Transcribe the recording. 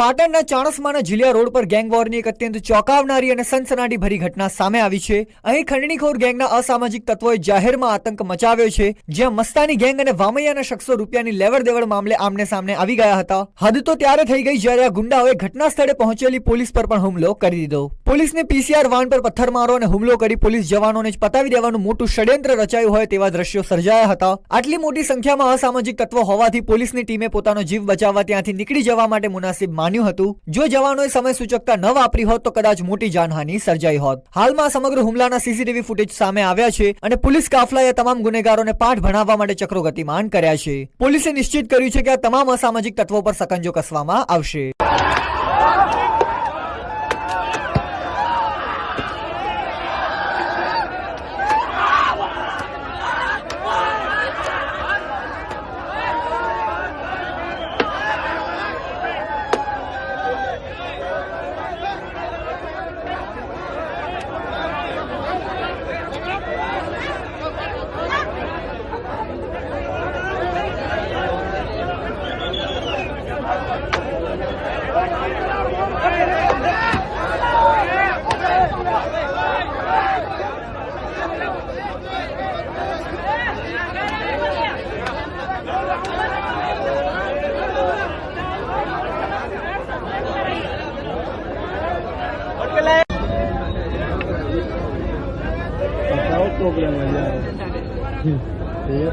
પાટણના ચાણસ્માના ઝીલિયા રોડ પર ગેંગ વોરની એક અત્યંત ચોંકાવનારી અને સનસનાટી ભરી ઘટના સામે આવી છે। અહીં ખંડણીખોર ગેંગના અસામાજિક તત્વોએ જાહેરમાં આતંક મચાવ્યો છે, જ્યાં મસ્તાની ગેંગ અને વામૈયાના શખ્સો રૂપિયાની લેવડ દેવડ મામલે આમને સામને આવી ગયા હતા। હદ તો ત્યારે થઈ ગઈ જ્યારે આ ગુંડાઓએ ઘટના સ્થળે પહોંચેલી પોલીસ પર પણ હુમલો કરી દીધો। પોલીસને પીસીઆર વાન પર પથ્થરમારો અને હુમલો કરી પોલીસ જવાનોને જ પતાવી દેવાનું મોટું ષડયંત્ર રચાયું હોય તેવા દ્રશ્યો સર્જાયા હતા। આટલી મોટી સંખ્યામાં અસામાજિક તત્વો હોવાથી પોલીસની ટીમે પોતાનો જીવ બચાવવા ત્યાંથી નીકળી જવા માટે મુનાસિબ માન્યું હતું। જો જવાનોએ સમય સૂચકતા ન વાપરી હોત તો કદાચ મોટી જાનહાનિ સર્જાઈ હોત। હાલમાં સમગ્ર હુમલાના સીસીટીવી ફૂટેજ સામે આવ્યા છે અને પોલીસ કાફલાએ તમામ ગુનેગારોને પાઠ ભણાવવા માટે ચક્રો ગતિમાન કર્યા છે। પોલીસે નિશ્ચિત કર્યું છે કે આ તમામ અસામાજિક તત્વો પર સકંજો કસવામાં આવશે। प्रॉब्लम है यार, ये